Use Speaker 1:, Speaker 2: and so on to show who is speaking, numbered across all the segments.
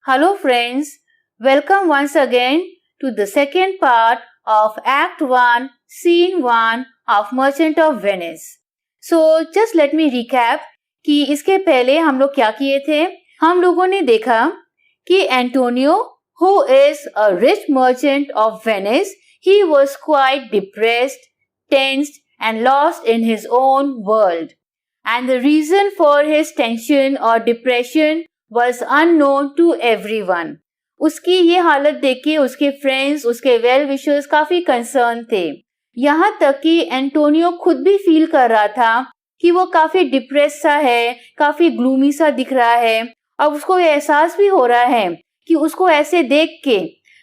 Speaker 1: Hello friends, welcome once again to the second part of Act 1, Scene 1 of Merchant of Venice. So just let me recap कि इसके पहले हम लोग क्या किए थे. हम लोगों ने देखा कि Antonio, who is a rich merchant of Venice, he was quite depressed, tensed and lost in his own world. And the reason for his tension or depression was unknown to everyone. उसकी ये हालत देख के उसके friends, उसके well wishers काफी concern थे. यहाँ तक कि एंटोनियो खुद भी फील कर रहा था कि वो काफी डिप्रेस सा है, काफी ग्लूमी सा दिख रहा है. अब उसको एहसास भी हो रहा है कि उसको ऐसे देख के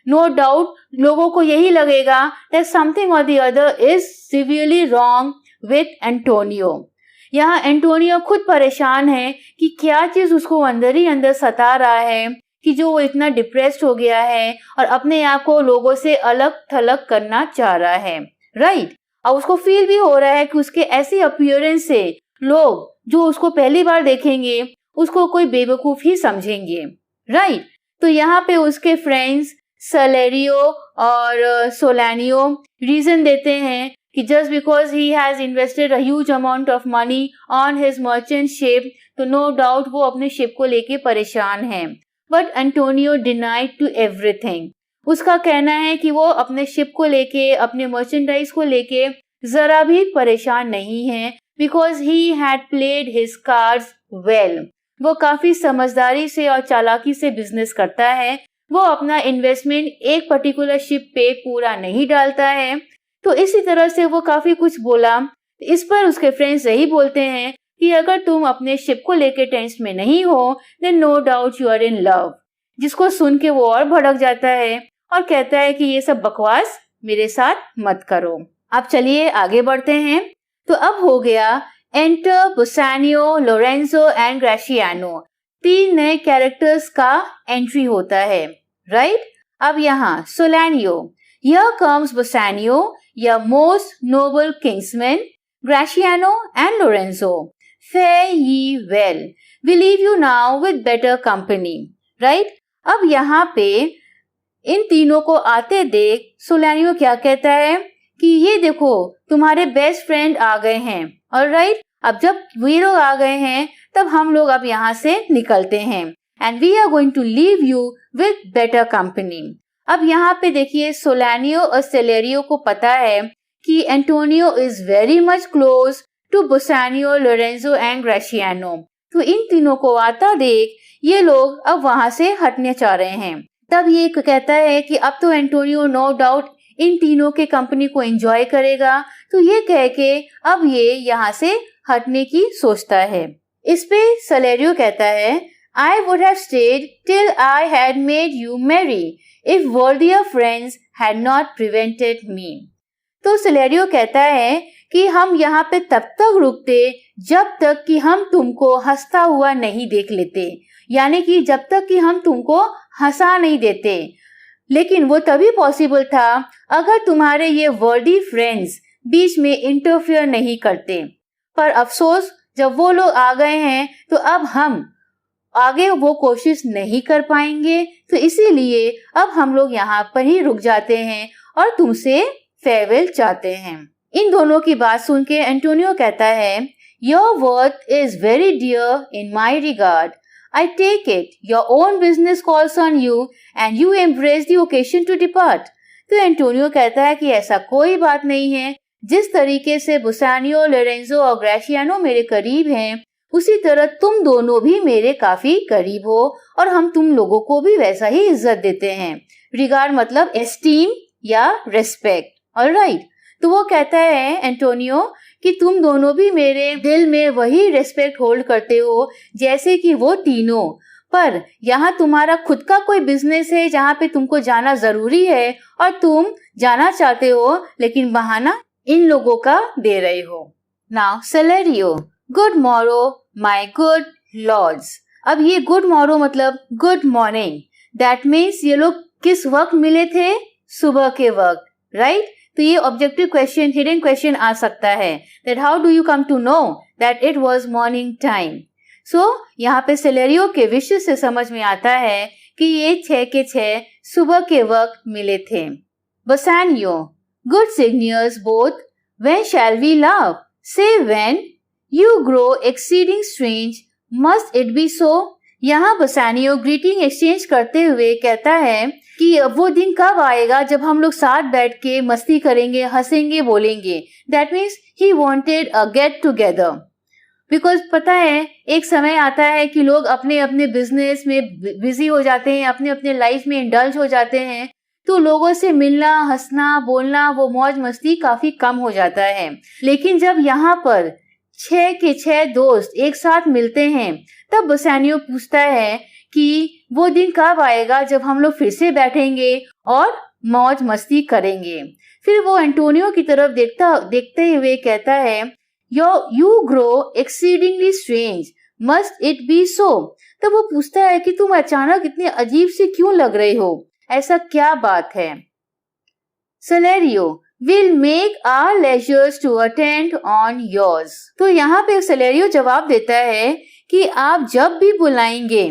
Speaker 1: नो डाउट लोगों को यही लगेगा that something or the other is severely wrong with Antonio. यहाँ एंटोनियो खुद परेशान है कि क्या चीज उसको अंदर ही अंदर सता रहा है कि जो वो इतना डिप्रेस्ड हो गया है और अपने आप को लोगों से अलग थलग करना चाह रहा है. राइट. और उसको फील भी हो रहा है कि उसके ऐसी अपीयरेंस से लोग जो उसको पहली बार देखेंगे उसको कोई बेवकूफ ही समझेंगे. राइट. तो यहाँ पे उसके फ्रेंड्स सलेरियो और सोलानियो रीजन देते हैं कि just because he has invested a huge amount of money on his merchant ship, तो no doubt वो अपने शिप को लेके परेशान है. But Antonio denied to everything. उसका कहना है कि वो अपने शिप को लेके, अपने मर्चेंडाइज को लेके जरा भी परेशान नहीं है because he had played his cards well. वो काफी समझदारी से और चालाकी से बिजनेस करता है. वो अपना इन्वेस्टमेंट एक पर्टिकुलर शिप पे पूरा नहीं डालता है. तो इसी तरह से वो काफी कुछ बोला. इस पर उसके फ्रेंड्स यही बोलते हैं कि अगर तुम अपने शिप को लेके टेंशन में नहीं हो then no doubt you are in love. जिसको सुन के वो और भड़क जाता है और कहता है कि ये सब बकवास मेरे साथ मत करो. अब चलिए आगे बढ़ते हैं. तो अब हो गया एंटर बुसानियो, लोरेंजो एंड ग्रेशियानो. 3 नए कैरेक्टर्स का एंट्री होता है. राइट. अब यहाँ सोलानियो. Here comes Bassanio, your most noble kinsmen, Gratiano and Lorenzo. Fare ye well. We leave you now with better company. Right? अब यहाँ पे इन तीनों को आते देख सोलानियो क्या कहता है कि ये देखो तुम्हारे बेस्ट फ्रेंड आ गए हैं. ऑलराइट. अब जब वे लोग आ गए हैं तब हम लोग अब यहाँ से निकलते हैं. And we are going to leave you with better company. अब यहाँ पे देखिए सोलानियो और सेलेरियो को पता है कि Antonio is very much close to Bassanio, Lorenzo and Gratiano. तो इन तीनों को आता देख ये लोग अब वहां से हटने चाह रहे हैं. तब ये कहता है कि अब तो एंटोनियो नो डाउट इन तीनों के कंपनी को एंजॉय करेगा. तो ये कह के अब ये यहाँ से हटने की सोचता है. इस पे सेलेरियो कहता है I would have stayed till I had made you merry if worthier friends had not prevented me. तो सेलेरियो कहता है कि हम यहाँ पे तब तक रुकते जब तक कि हम तुमको हंसता हुआ नहीं देख लेते. यानी कि जब तक कि हम तुमको हंसा नहीं देते. लेकिन वो तभी पॉसिबल था अगर तुम्हारे ये वर्दी फ्रेंड्स बीच में इंटरफियर नहीं करते. पर अफसोस जब वो लोग आ गए हैं तो अब हम आगे वो कोशिश नहीं कर पाएंगे. तो इसीलिए अब हम लोग यहाँ पर ही रुक जाते हैं और तुमसे फेयरवेल चाहते हैं. इन दोनों की बात सुन के एंटोनियो कहता है your worth is very dear in my regard. I take it your own business calls on you and you embrace the occasion to depart. तो एंटोनियो कहता है कि ऐसा कोई बात नहीं है. जिस तरीके से बुसानियो, लोरेंजो और ग्रेशियानो मेरे करीब हैं उसी तरह तुम दोनों भी मेरे काफी करीब हो और हम तुम लोगों को भी वैसा ही इज्जत देते हैं. रिगार्ड मतलब एस्टीम या रेस्पेक्ट. ऑलराइट. तो वो कहता है एंटोनियो कि तुम दोनों भी मेरे दिल में वही रेस्पेक्ट होल्ड करते हो जैसे कि वो तीनों. पर यहाँ तुम्हारा खुद का कोई बिजनेस है जहाँ पे तुमको जाना जरूरी है और तुम जाना चाहते हो लेकिन बहाना इन लोगों का दे रहे हो. Now Salerio. Good morrow my good lords. अब ये गुड मॉरो मतलब गुड मॉर्निंग. दैट मीन्स ये लोग किस वक्त मिले थे? सुबह के वक्त. राइट. तो ये ऑब्जेक्टिव क्वेश्चन, हिडन क्वेश्चन आ सकता है that how do you come to know that it was morning time. So यहाँ पे सेलेरियो के विशेष से समझ में आता है कि ये 6 के 6 सुबह के वक्त मिले थे। बसानियो, good signals both, when shall we love? Say when, you grow exceeding strange, must it be so? यहाँ बसानियो ग्रीटिंग एक्सचेंज करते हुए कहता है कि वो दिन कब आएगा जब हम लोग साथ बैठ के मस्ती करेंगे, हंसेंगे, बोलेंगे। That means he wanted a get together. Because पता है एक समय आता है कि लोग अपने अपने बिजनेस में बिजी हो जाते हैं, अपने अपने लाइफ में इंडल्ज हो जाते हैं, तो लोगों से मिलना, हंसना, बोलना, वो मौज मस्ती काफी कम हो जाता है। लेकिन जब यहाँ पर 6 के 6 दोस्त एक साथ मिलते हैं, तब बसानियो पूछता है कि वो दिन कब आएगा जब हम लोग फिर से बैठेंगे और मौज मस्ती करेंगे। फिर वो एंटोनियो की तरफ देखते हुए कहता है, You grow exceedingly strange, must it be so? तब वो पूछता है कि तुम अचानक इतने अजीब से क्यों लग रहे हो, ऐसा क्या बात है। Celerio, will make our leisures to attend on yours. तो यहाँ पे सेलेरियो जवाब देता है कि आप जब भी बुलाएंगे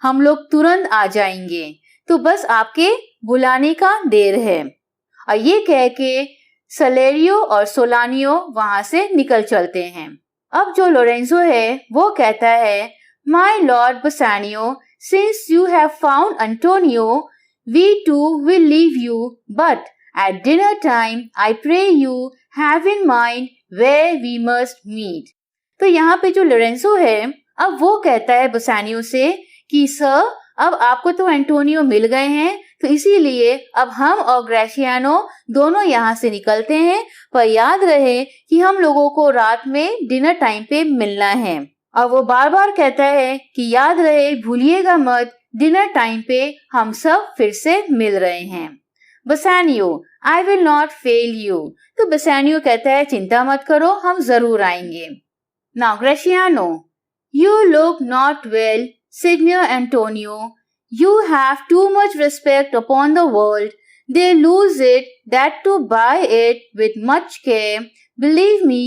Speaker 1: हम लोग तुरंत आ जाएंगे, तो बस आपके बुलाने का देर है। और ये कह के सेलेरियो और सोलानियो वहां से निकल चलते हैं। अब जो लोरेंजो है वो कहता है, my lord Bassanio, since you have found Antonio, we two will leave you, but at dinner time I pray you have in mind where we must meet. तो यहाँ पे जो लोरेंजो है अब वो कहता है बसानियो से कि सर, अब आपको तो एंटोनियो मिल गए हैं, तो इसीलिए अब हम और ग्रेशियानो दोनों यहाँ से निकलते हैं, पर याद रहे कि हम लोगों को रात में डिनर टाइम पे मिलना है। और वो बार बार कहता है कि याद रहे, भूलिएगा मत, डिनर टाइम पे हम सब फिर से मिल रहे हैं। Bassanio, I will not fail you. तो बसानियो कहता है, चिंता मत करो, हम जरूर आएंगे। Now Gratiano, you look not well, Signor Antonio, you have too much respect upon the world. They lose it, that to buy it with much care. Believe me,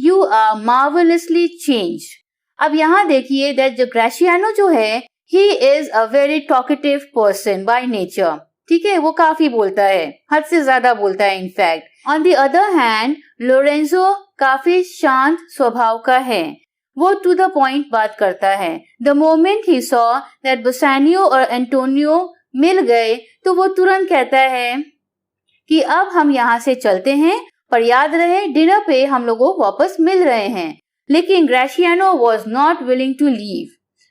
Speaker 1: you are marvelously changed. अब यहाँ देखिए that जो ग्रेशियानो जो है, he is a very talkative person by nature. ठीक है, वो काफी बोलता है, हद से ज्यादा बोलता है in fact. On the other hand, Lorenzo काफी शांत स्वभाव का है, वो टू द पॉइंट बात करता है। The moment he saw that Bassanio और एंटोनियो मिल गए, तो वो तुरंत कहता है कि अब हम यहाँ से चलते हैं, पर याद रहे डिनर पे हम लोगों वापस मिल रहे हैं। लेकिन Gratiano was not willing to leave,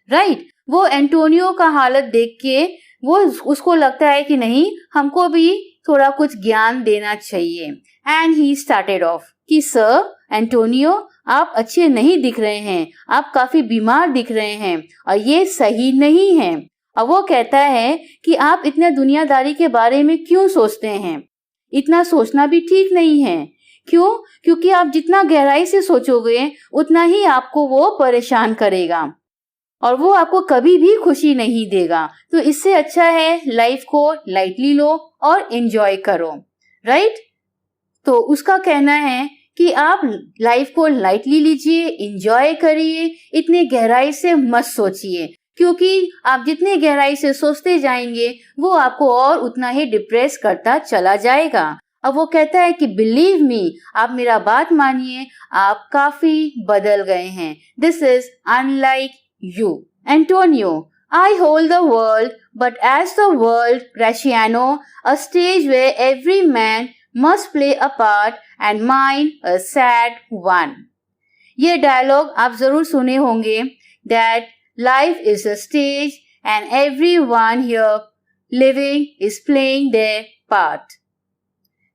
Speaker 1: right. वो एंटोनियो का हालत देख के वो उसको लगता है कि नहीं, हमको भी थोड़ा कुछ ज्ञान देना चाहिए। एंड ही स्टार्टेड ऑफ कि सर एंटोनियो, आप अच्छे नहीं दिख रहे हैं, आप काफी बीमार दिख रहे हैं और ये सही नहीं है। और वो कहता है कि आप इतना दुनियादारी के बारे में क्यों सोचते हैं, इतना सोचना भी ठीक नहीं है। क्यों? क्योंकि आप जितना गहराई से सोचोगे उतना ही आपको वो परेशान करेगा और वो आपको कभी भी खुशी नहीं देगा। तो इससे अच्छा है लाइफ को लाइटली लो और एंजॉय करो, राइट। तो उसका कहना है कि आप लाइफ को लाइटली लीजिए, एंजॉय करिए, इतने गहराई से मत सोचिए, क्योंकि आप जितने गहराई से सोचते जाएंगे वो आपको और उतना ही डिप्रेस करता चला जाएगा। अब वो कहता है कि बिलीव मी, आप मेरा बात मानिए, आप काफी बदल गए हैं। This is unlike you. Antonio, I hold the world, but as the world, Graciano, a stage where every man must play a part and mine a sad one. ये डायलॉग आप जरूर सुने होंगे, that life is a stage and everyone here living is playing their part.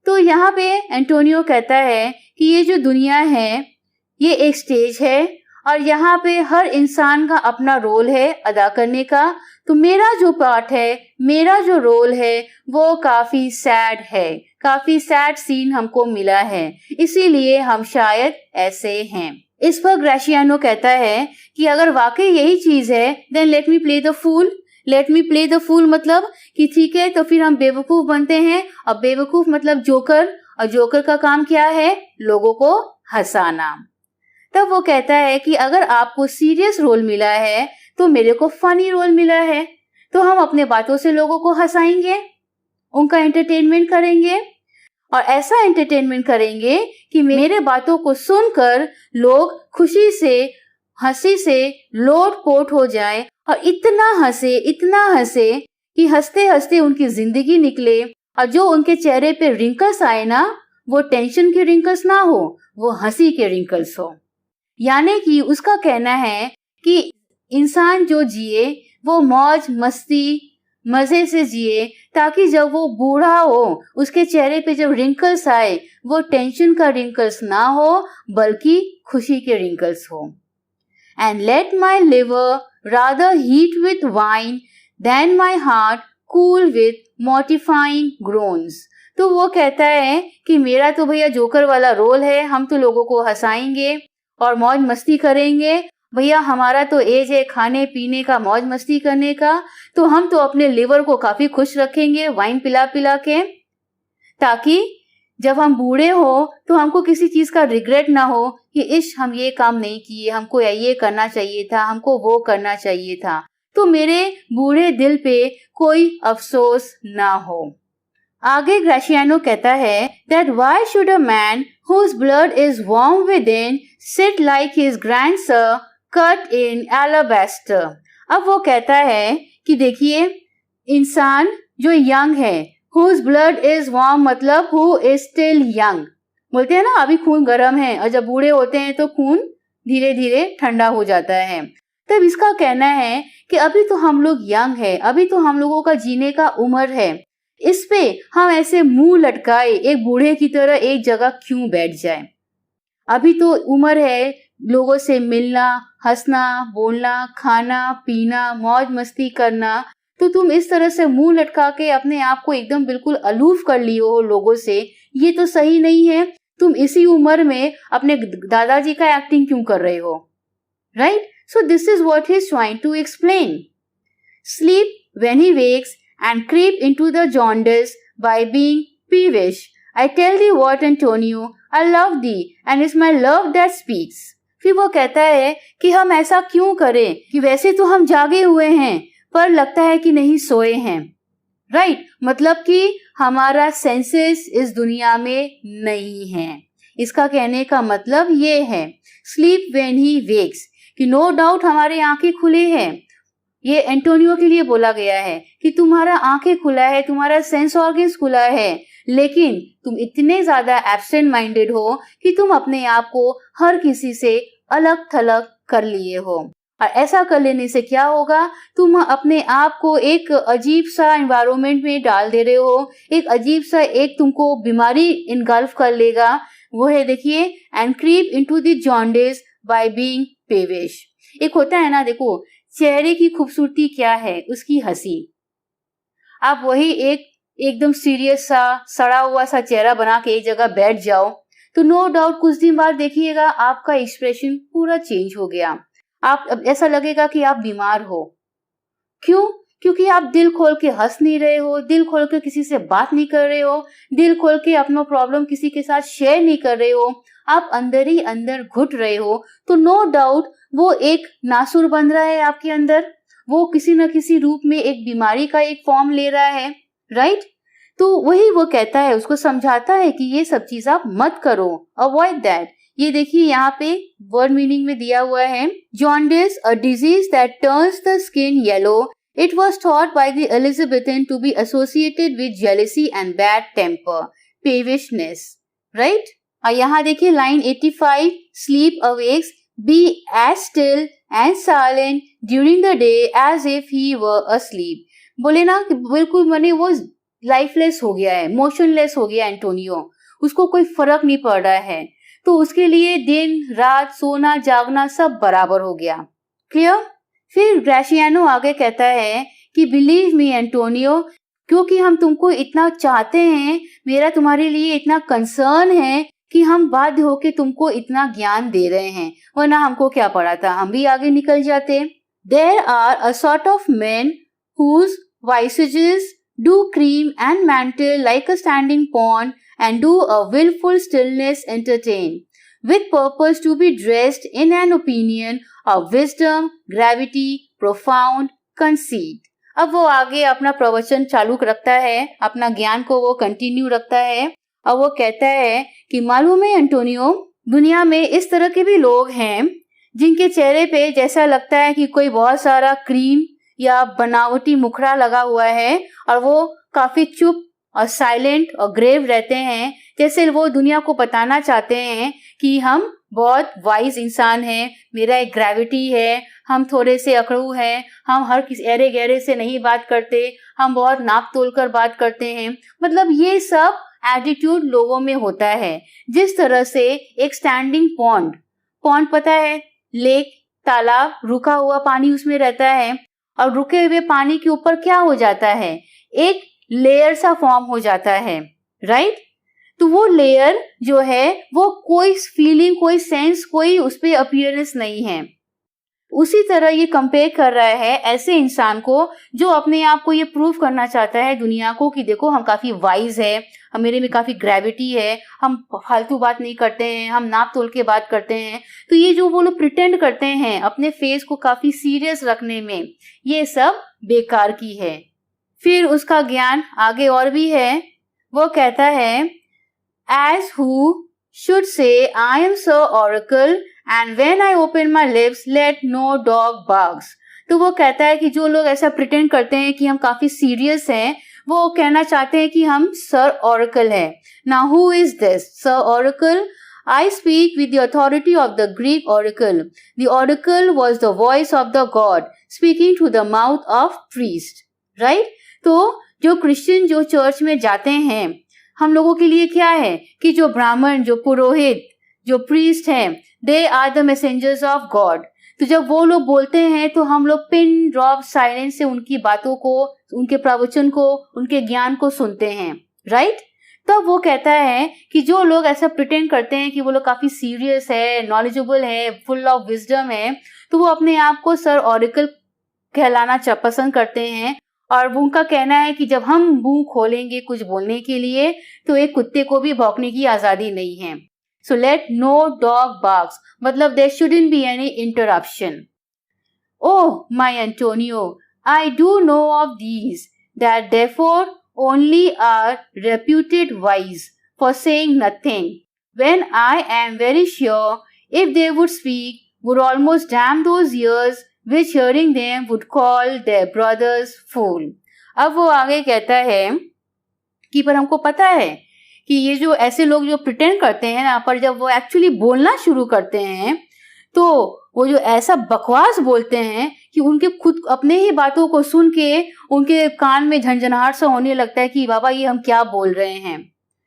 Speaker 1: तो यहाँ पे Antonio कहता है कि ये जो दुनिया है ये एक स्टेज है और यहाँ पे हर इंसान का अपना रोल है अदा करने का। तो मेरा जो पार्ट है, मेरा जो रोल है वो काफी सैड है, काफी सैड सीन हमको मिला है, इसीलिए हम शायद ऐसे हैं। इस पर ग्रेशियानो कहता है कि अगर वाकई यही चीज है then let me play the fool. Let me play the fool मतलब कि ठीक है, तो फिर हम बेवकूफ बनते हैं और बेवकूफ मतलब जोकर, और जोकर का काम क्या है? लोगों को हंसाना। तब वो कहता है कि अगर आपको सीरियस रोल मिला है तो मेरे को फनी रोल मिला है, तो हम अपने बातों से लोगों को हंसाएंगे, उनका एंटरटेनमेंट करेंगे और ऐसा एंटरटेनमेंट करेंगे कि मेरे बातों को सुनकर लोग खुशी से, हंसी से लोटपोट हो जाएं और इतना हंसे कि हंसते हंसते उनकी जिंदगी निकले और जो उनके चेहरे पे रिंकल्स आए ना, वो टेंशन के रिंकल्स ना हो, वो हंसी के रिंकल्स हो। यानी कि उसका कहना है कि इंसान जो जिए वो मौज मस्ती मजे से जिए, ताकि जब वो बूढ़ा हो उसके चेहरे पे जब रिंकल्स आए वो टेंशन का रिंकल्स ना हो बल्कि खुशी के रिंकल्स हो। And let my liver rather heat with wine than my heart cool with mortifying groans. तो वो कहता है कि मेरा तो भैया जोकर वाला रोल है, हम तो लोगों को हंसाएंगे और मौज मस्ती करेंगे। भैया हमारा तो एज है खाने पीने का, मौज मस्ती करने का, तो हम तो अपने लिवर को काफी खुश रखेंगे वाइन पिला पिला के, ताकि जब हम बूढ़े हो तो हमको किसी चीज का रिग्रेट ना हो कि इश हम ये काम नहीं किए, हमको ये करना चाहिए था, हमको वो करना चाहिए था, तो मेरे बूढ़े दिल पे कोई अफसोस ना हो। आगे ग्राशियानो कहता है that why should a man whose blood is warm within sit like his grandsir cut in alabaster। अब वो कहता है कि देखिए इंसान जो यंग है, whose blood is warm मतलब who is still young, बोलते हैं ना अभी खून गर्म है और जब बूढ़े होते हैं तो खून धीरे धीरे ठंडा हो जाता है। तब इसका कहना है कि अभी तो हम लोग यंग है, अभी तो हम लोगों का जीने का उम्र है, इस पे हम ऐसे मुंह लटकाए एक बूढ़े की तरह एक जगह क्यों बैठ जाए। अभी तो उम्र है लोगों से मिलना, हंसना, बोलना, खाना पीना, मौज मस्ती करना, तो तुम इस तरह से मुंह लटका के अपने आप को एकदम बिल्कुल अलूफ कर लियो हो लोगों से, ये तो सही नहीं है। तुम इसी उम्र में अपने दादाजी का एक्टिंग क्यों कर रहे हो, right? So this is what he is trying to explain. Sleep when he wakes and creep into the jaundice by being peevish. I tell thee what, Antonio, I love thee and it's my love that speaks. फिर वो कहता है कि हम ऐसा क्यों करें कि वैसे तो हम जागे हुए हैं पर लगता है कि नहीं सोए हैं, राइट? मतलब कि हमारा सेंसेस इस दुनिया में नहीं है। इसका कहने का मतलब ये है स्लीप व्हेन ही वेक्स, कि नो डाउट हमारे आंखें खुले हैं। ये एंटोनियो के लिए बोला गया है कि तुम्हारा आंखें खुला है, तुम्हारा सेंस ऑर्गन्स खुला है, लेकिन तुम इतने ज्यादा एब्सेंट माइंडेड हो कि तुम अपने आप को हर किसी से अलग थलग कर लिए हो। और ऐसा कर लेने से क्या होगा, तुम अपने आप को एक अजीब सा एनवायरनमेंट में डाल दे रहे हो, एक अजीब सा एक तुमको बीमारी इनगल्फ कर लेगा। वो है देखिए and creep into the jaundice by being peevish. एक होता है ना, देखो चेहरे की खूबसूरती क्या है, उसकी हंसी। आप वही एक एकदम सीरियस सा सड़ा हुआ सा चेहरा बना के एक जगह बैठ जाओ तो नो डाउट कुछ दिन बाद देखिएगा आपका एक्सप्रेशन पूरा चेंज हो गया। आप ऐसा लगेगा कि आप बीमार हो। क्यों? क्योंकि आप दिल खोल के हंस नहीं रहे हो, दिल खोल के किसी से बात नहीं कर रहे हो, दिल खोल के अपना प्रॉब्लम किसी के साथ शेयर नहीं कर रहे हो, आप अंदर ही अंदर घुट रहे हो। तो नो डाउट वो एक नासुर बन रहा है आपके अंदर, वो किसी न किसी रूप में एक बीमारी का एक फॉर्म ले रहा है, राइट? तो वही वो कहता है, उसको समझाता है कि ये सब चीज आप मत करो, अवॉइड दैट। ये देखिए यहाँ पे वर्ड मीनिंग में दिया हुआ है, jaundice a disease that turns the skin yellow. It was thought by the Elizabethan to be associated with jealousy and bad temper, peevishness, right? और यहाँ देखिए line 85, sleep awakes, be as still and silent during the day as if he were asleep. बोले ना कि बिल्कुल मने वो lifeless हो गया है, मोशनलेस हो गया एंटोनियो, उसको कोई फर्क नहीं पड़ रहा है, तो उसके लिए दिन रात सोना जागना सब बराबर हो गया। क्लियर? फिर ग्राशियानो आगे कहता है कि बिलीव मी एंटोनियो, क्योंकि हम तुमको इतना चाहते हैं, मेरा तुम्हारे लिए इतना कंसर्न है कि हम बाध्य होके तुमको इतना ज्ञान दे रहे हैं, वरना हमको क्या पड़ा था, हम भी आगे निकल जाते। There are a sort of men whose visages do cream and mantle like a standing pond and do a willful stillness entertain, with purpose to be dressed in an opinion of wisdom, gravity, profound conceit. अब वो आगे अपना प्रवचन चालू रखता है, अपना ज्ञान को वो कंटिन्यू रखता है और वो कहता है कि मालूम है एंटोनियो, दुनिया में इस तरह के भी लोग हैं जिनके चेहरे पे जैसा लगता है कि कोई बहुत सारा क्रीम या बनावटी मुखड़ा लगा हुआ है और वो काफी चुप और साइलेंट और ग्रेव रहते हैं, जैसे वो दुनिया को बताना चाहते हैं कि हम बहुत वाइज इंसान हैं, मेरा एक ग्रेविटी है, हम थोड़े से अकड़ू हैं, हम हर किसी ऐरे गहरे से नहीं बात करते, हम बहुत नाप तोल कर बात करते हैं। मतलब ये सब एटीट्यूड लोगों में होता है। जिस तरह से एक स्टैंडिंग पॉन्ड पता है, लेक, तालाब, रुका हुआ पानी उसमें रहता है और रुके हुए पानी के ऊपर क्या हो जाता है, एक लेयर सा फॉर्म हो जाता है, राइट। तो वो लेयर जो है वो कोई फीलिंग, कोई सेंस, कोई उस पर अपीयरेंस नहीं है। उसी तरह ये कंपेयर कर रहा है ऐसे इंसान को जो अपने आप को ये प्रूव करना चाहता है दुनिया को कि देखो हम काफी वाइज है, मेरे में काफी ग्रेविटी है, हम फालतू बात नहीं करते हैं, हम नाप तोल के बात करते हैं। तो ये जो वो लोग प्रिटेंड करते हैं अपने फेस को काफी सीरियस रखने में, ये सब बेकार की है। फिर उसका ज्ञान आगे और भी है। वो कहता है as who should say I am Sir Oracle and when I open my lips let no dog barks। तो वो कहता है कि जो लोग ऐसा प्रिटेंड करते हैं कि हम काफी सीरियस हैं, वो कहना चाहते हैं कि हम सर ऑरेकल हैं। Now who is this Sir Oracle? I speak with the authority of the Greek oracle. The oracle was the voice of the God speaking to the mouth of priest, right? तो जो Christian जो church में जाते हैं, हम लोगों के लिए क्या है कि जो ब्राह्मण, जो पुरोहित, जो प्रीस्ट हैं, they are the messengers of God. तो जब वो लोग बोलते हैं तो हम लोग पिन ड्रॉप साइलेंस से उनकी बातों को, उनके प्रवचन को, उनके ज्ञान को सुनते हैं, राइट। तब वो कहता है कि जो लोग ऐसा प्रिटेंड करते हैं कि वो लोग काफी सीरियस है, नॉलेजेबल है, फुल ऑफ विजडम है, तो वो अपने आप को सर ऑरेकल कहलाना पसंद करते हैं। और उनका कहना है कि जब हम मुंह खोलेंगे कुछ बोलने के लिए तो एक कुत्ते को भी भौंकने की आजादी नहीं है। So let no dog barks, मतलब there shouldn't be any interruption. Oh my Antonio, I do know of these that therefore only are reputed wise for saying nothing when I am very sure if they would speak would almost damn those ears which hearing them would call their brothers fool। अब वो आगे कहता है कि पर हमको पता है कि ये जो ऐसे लोग जो प्रिटेंड करते हैं ना, पर जब वो एक्चुअली बोलना शुरू करते हैं तो वो जो ऐसा बकवास बोलते हैं कि उनके खुद अपने ही बातों को सुन के उनके कान में झंझनाहट सा होने लगता है कि बाबा ये हम क्या बोल रहे हैं,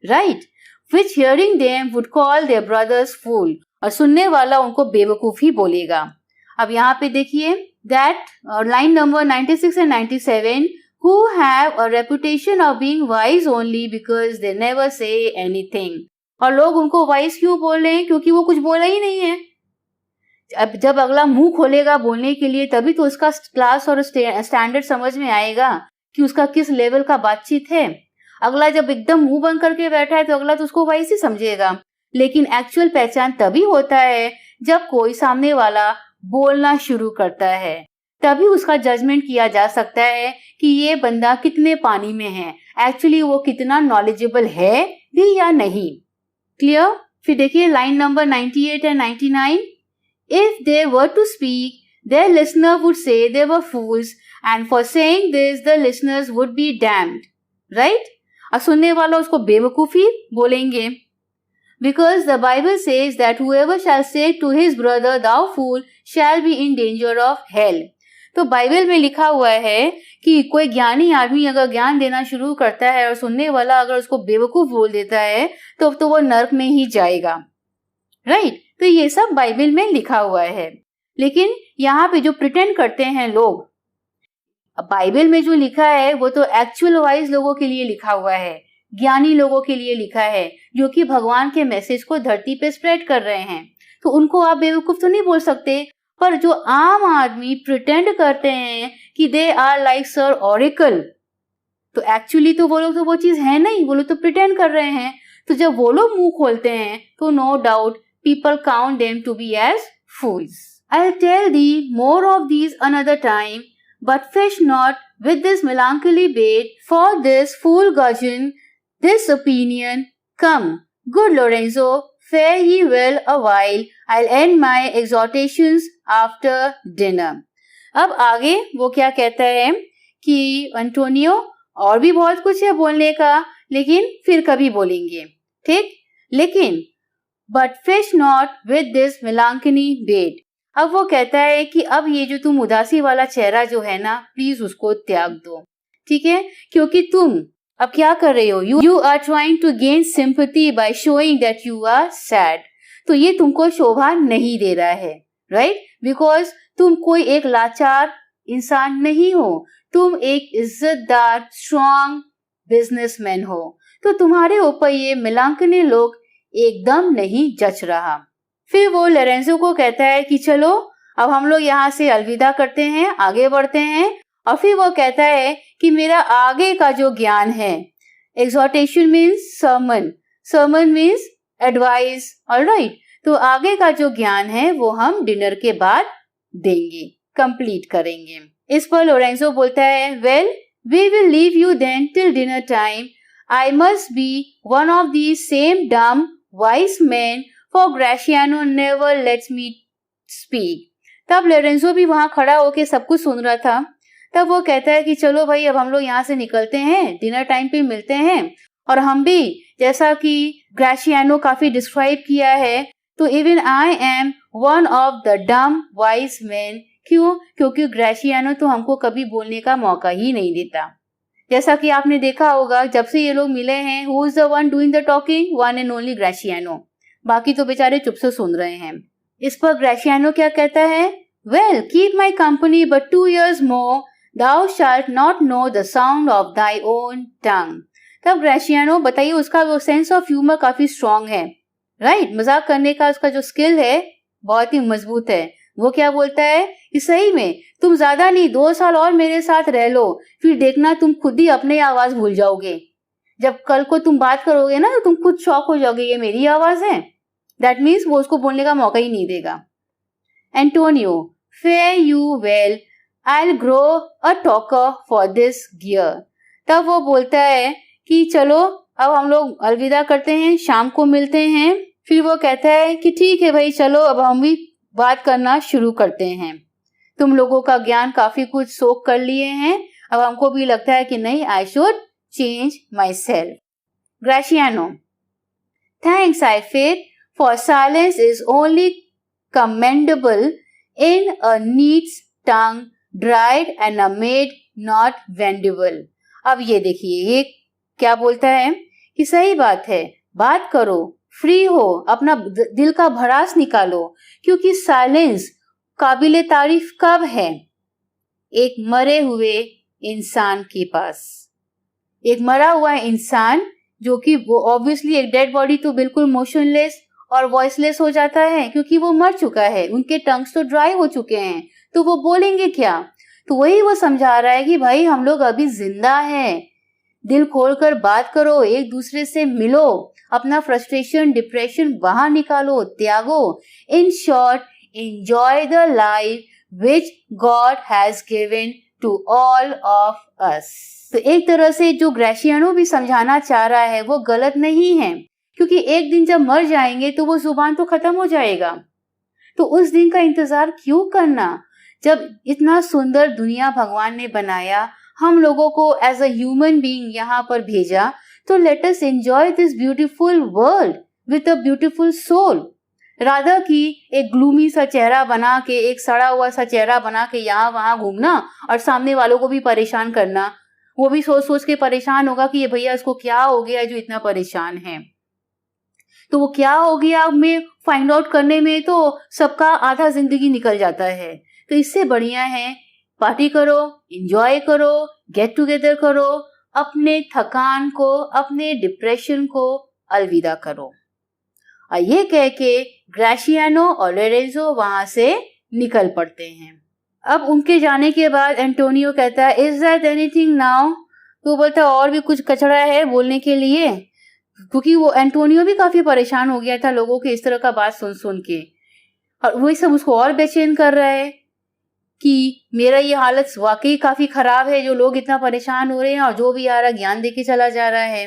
Speaker 1: right. which hearing them would call their brothers fool, और सुनने वाला उनको बेवकूफ ही बोलेगा। अब यहाँ पे देखिए that line number 96 and 97 who have a reputation of being wise only because they never say anything। और लोग उनको वाइज क्यों बोल रहे हैं? क्योंकि वो कुछ बोला ही नहीं है। अब जब अगला मुंह खोलेगा बोलने के लिए तभी तो उसका क्लास और स्टैंडर्ड समझ में आएगा कि उसका किस लेवल का बातचीत है। अगला जब एकदम मुंह बंद करके बैठा है तो अगला तो उसको वाइज ही समझेगा। लेकिन एक्चुअल पहचान तभी होता है जब कोई सामने वाला बोलना शुरू करता है, तभी उसका जजमेंट किया जा सकता है कि ये बंदा कितने पानी में है, एक्चुअली वो कितना नॉलेजेबल है भी या नहीं। क्लियर? फिर देखिए line number 98 and 99। If they were to speak their listener would say they were fools and for saying this the listeners would be damned, right. और सुनने वाला उसको बेवकूफी बोलेंगे। Because the Bible says that whoever shall say to his brother thou fool shall be in danger of hell। तो Bible में लिखा हुआ है कि कोई ज्ञानी आदमी अगर ज्ञान देना शुरू करता है और सुनने वाला अगर उसको बेवकूफ बोल देता है तो वो नर्क में ही जाएगा, राइट। तो ये सब बाइबल में लिखा हुआ है। लेकिन यहाँ पे जो प्रिटेंड करते हैं लोग, बाइबल में जो लिखा है वो तो एक्चुअल वाइज लोगों के लिए लिखा हुआ है, ज्ञानी लोगों के लिए लिखा है जो कि भगवान के मैसेज को धरती पे स्प्रेड कर रहे हैं। तो उनको आप बेवकूफ तो नहीं बोल सकते। पर जो आम आदमी प्रिटेंड करते हैं कि they are like sir oracle, तो एक्चुअली तो वो लोग तो वो चीज है नहीं, वो लोग तो प्रिटेंड कर रहे हैं। तो जब वो लोग मुंह खोलते हैं तो no doubt people count them to be as fools. I will tell thee more of these another time, but fish not with this melancholy bait for this fool gudgeon, this opinion, come, good Lorenzo, fare ye well a while, I'll end my exhortations after dinner. अब आगे वो क्या कहता है कि Antonio और भी बहुत कुछ है बोलने का, लेकिन फिर कभी बोलेंगे, ठीक? लेकिन but fish not with this melancholy bait. अब वो कहता है कि अब ये जो तुम उदासी वाला चेहरा जो है ना, प्लीज उसको त्याग दो, ठीक है? क्योंकि तुम अब क्या कर रहे हो, you are trying to gain sympathy by showing that you are sad. तो ये तुमको शोभा नहीं दे रहा है, राइट? बिकॉज तुम कोई एक लाचार इंसान नहीं हो, तुम एक इज्जतदार स्ट्रॉन्ग बिजनेसमैन हो. तो तुम्हारे ऊपर ये मेलांकनी लोग एकदम नहीं जच रहा. फिर वो लोरेंजो को कहता है कि चलो अब हम लोग यहाँ से अलविदा करते हैं, आगे बढ़ते हैं. और फिर वो कहता है कि मेरा आगे का जो ज्ञान है, exhortation means sermon, sermon means advice, alright. तो आगे का जो ज्ञान है वो हम डिनर के बाद देंगे, कंप्लीट करेंगे. इस पर लोरेंजो बोलता है, well we will leave you then till dinner time. I must be one of these same dumb, wise men, for Graciano never lets me speak. तब लोरेंजो भी वहां खड़ा होके सब कुछ सुन रहा था. तब वो कहता है कि चलो भाई अब हम लोग यहाँ से निकलते हैं, डिनर टाइम पे मिलते हैं. और हम भी, जैसा कि ग्रेशियानो काफी डिस्क्राइब किया है, तो even I am one of the डम वाइज मैन. क्यों? क्योंकि ग्रेशियानो तो हमको कभी बोलने का मौका ही नहीं देता. जैसा कि आपने देखा होगा, जब से ये लोग मिले हैं, who is the one doing the talking? One and only Gratiano. बाकी तो बेचारे चुप से सुन रहे हैं. इस पर ग्रेशियानो क्या कहता है, well keep my company but 2 years more, thou shalt not know the sound of thy own tongue. तब ग्रेशियानो, बताइए, उसका वो सेंस ऑफ ह्यूमर काफी स्ट्रांग है, राइट? मजाक करने का उसका जो स्किल है बहुत ही मजबूत है. वो क्या बोलता है कि सही में तुम ज्यादा नहीं, 2 साल और मेरे साथ रह लो, फिर देखना तुम खुद ही अपने आवाज भूल जाओगे. जब कल को तुम बात करोगे ना तो तुम खुद शॉक हो जाओगे, ये मेरी आवाज है. दैट मीन्स वो उसको बोलने का मौका ही नहीं देगा. Antonio, fair you well, I will grow a talker for this gear. तब वो बोलता है कि चलो अब हम लोग अलविदा करते हैं, शाम को मिलते हैं. फिर वो कहता है कि ठीक है भाई, चलो अब हम भी बात करना शुरू करते हैं. तुम लोगों का ज्ञान काफी कुछ सोख कर लिए हैं, अब हमको भी लगता है कि नहीं, I should change my self. Gratiano, thanks I faith, for silence is only commendable in a neat's tongue dried and a maid not vendible. अब ये देखिए, ये क्या बोलता है कि सही बात है, बात करो, फ्री हो, अपना दिल का भड़ास निकालो, क्योंकि साइलेंस काबिले तारीफ कब है? एक मरे हुए इंसान के पास. एक मरा हुआ इंसान जो कि वो ऑब्वियसली, एक डेड बॉडी तो बिल्कुल मोशनलेस और वॉइसलेस हो जाता है क्योंकि वो मर चुका है, उनके टंग्स तो ड्राई हो चुके हैं, तो वो बोलेंगे क्या? तो वही वो समझा रहा है कि भाई हम लोग अभी जिंदा हैं, दिल खोलकर बात करो, एक दूसरे से मिलो, अपना फ्रस्ट्रेशन, डिप्रेशन बाहर निकालो, त्यागो. In short, enjoy the life which God has given to all of us. तो एक तरह से जो ग्रेशियानो भी समझाना चाह रहा है वो गलत नहीं है, क्योंकि एक दिन जब मर जाएंगे तो वो जुबान तो खत्म हो जाएगा. तो उस दिन का इंतजार क्यों करना? जब इतना सुंदर दुनिया भगवान ने बनाया, हम लोगों को एज अ ह्यूमन बीइंग यहाँ पर भेजा, तो let us enjoy this beautiful world with a beautiful soul, Radha की एक ग्लूमी सा चेहरा बना के, एक सड़ा हुआ सा चेहरा बना के यहाँ वहां घूमना और सामने वालों को भी परेशान करना. वो भी सोच सोच के परेशान होगा कि ये भैया इसको क्या हो गया जो इतना परेशान है. तो वो क्या हो गया में फाइंड आउट करने में तो सबका आधा जिंदगी निकल जाता है. तो इससे बढ़िया है पार्टी करो, एंजॉय करो, गेट टुगेदर करो, अपने थकान को, अपने डिप्रेशन को अलविदा करो. और ये कह के ग्रेशियानो और लोरेंजो वहां से निकल पड़ते हैं. अब उनके जाने के बाद एंटोनियो कहता है, इज दैट एनीथिंग नाउ? तो बोलता है और भी कुछ कचड़ा है बोलने के लिए, क्योंकि वो एंटोनियो भी काफी परेशान हो गया था लोगों के इस तरह का बात सुन सुन के, और वही सब उसको और बेचैन कर रहा है. कि मेरा ये हालत वाकई काफी खराब है, जो लोग इतना परेशान हो रहे हैं और जो भी आ रहा ज्ञान देके चला जा रहा है।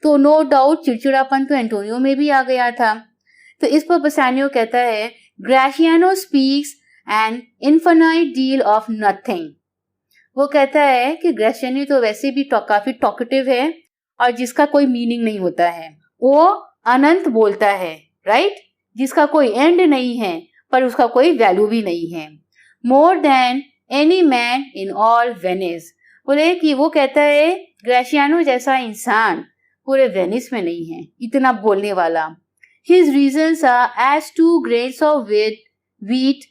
Speaker 1: तो नो डाउट चिड़चिड़ापन तो एंटोनियो में भी आ गया था। तो इस पर बसानियो कहता है, Gratiano speaks an infinite deal of nothing. वो कहता है कि ग्रेशियानो तो वैसे भी काफी टॉकेटिव है और जिसका कोई मीनिंग नहीं होता है। वो अनंत बोलता है, राइट, जिसका कोई एंड नहीं है पर उसका कोई वैल्यू भी नहीं है। More than any man in all Venice. बोले कि वो कहता है ग्रेशियानो जैसा इंसान पूरे वेनिस में नहीं है इतना बोलने वाला। His reasons are as 2 grains of wheat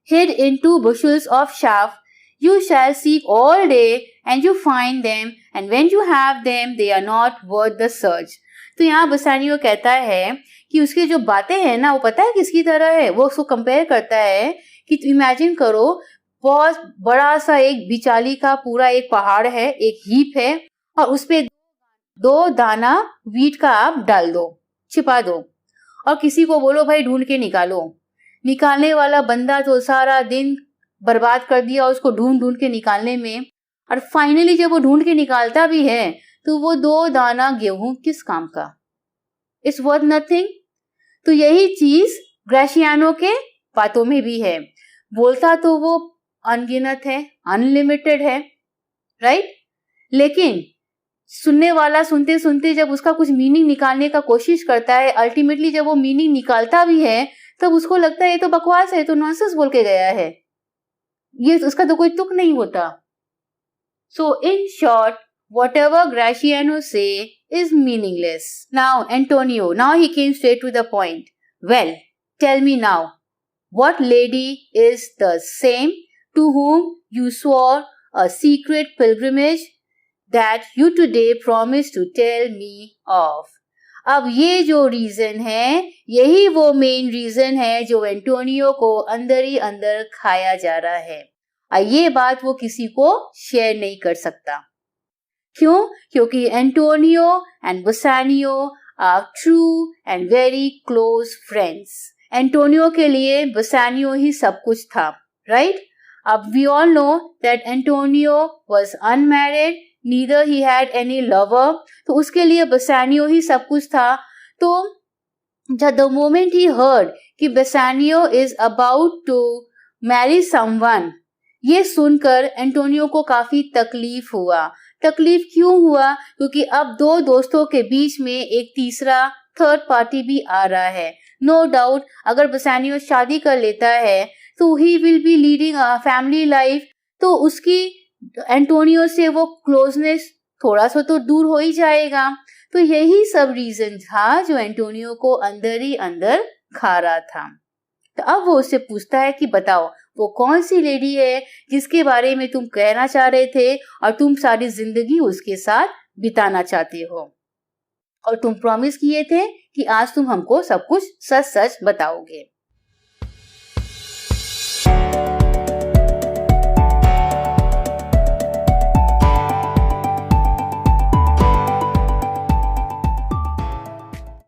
Speaker 1: hid into bushels of chaff. You shall seek all day and you find them, and when you have them, they are not worth the search. तो यहाँ बसानियो कहता है कि उसकी जो बातें हैं ना, वो पता है किसकी तरह है। वो उसको कंपेयर करता है कि इमेजिन करो, बहुत बड़ा सा एक बिचाली का पूरा एक पहाड़ है, एक हीप है, और उस पे 2 दाना वीट का आप डाल दो, छिपा दो, और किसी को बोलो भाई ढूंढ के निकालो। निकालने वाला बंदा तो सारा दिन बर्बाद कर दिया उसको ढूंढ ढूंढ के निकालने में, और फाइनली जब वो ढूंढ के निकालता भी है तो वो 2 दाना गेहूं किस काम का, इट्स वर्थ नथिंग। तो यही चीज ग्रेशियानो के बातों में भी है। बोलता तो वो अनगिनत है, अनलिमिटेड है, राइट, लेकिन सुनने वाला सुनते सुनते जब उसका कुछ मीनिंग निकालने का कोशिश करता है, अल्टीमेटली जब वो मीनिंग निकालता भी है तब उसको लगता है ये तो बकवास है, तो नॉनसेंस बोल के गया है, ये उसका तो कोई तुक नहीं होता। So in short, whatever Graciano say is meaningless. Now Antonio, now he came straight to the point. Well, tell me now, what lady is the same to whom you swore a secret pilgrimage that you today promise to tell me of? अब ये जो reason है, यही वो main reason है जो Antonio को अंदर ही अंदर खाया जा रहा है, और ये बात वो किसी को शेयर नहीं कर सकता। क्यों? क्योंकि Antonio and Bassanio are true and very close friends. Antonio के लिए बसानियो ही सब कुछ था, राइट? अब we all know that Antonio was unmarried, neither he had any lover, तो उसके लिए बसानियो ही सब कुछ था। तो द मोमेंट ही हर्ड कि Bassanio is about to marry someone, ये सुनकर एंटोनियो को काफी तकलीफ हुआ। तकलीफ क्यों हुआ? क्योंकि अब 2 दोस्तों के बीच में एक तीसरा थर्ड पार्टी भी आ रहा है। नो डाउट अगर बसानियो शादी कर लेता है तो he will be leading a family life, तो उसकी एंटोनियो से वो क्लोजनेस थोड़ा सा तो दूर हो ही जाएगा। तो यही सब रीजन था जो एंटोनियो को अंदर ही अंदर खा रहा था। तो अब वो उससे पूछता है कि बताओ वो कौन सी लेडी है जिसके बारे में तुम कहना चाह रहे थे और तुम सारी जिंदगी उसके साथ बिताना चाहते हो, और तुम प्रॉमिस किए थे कि आज तुम हमको सब कुछ सच सच बताओगे।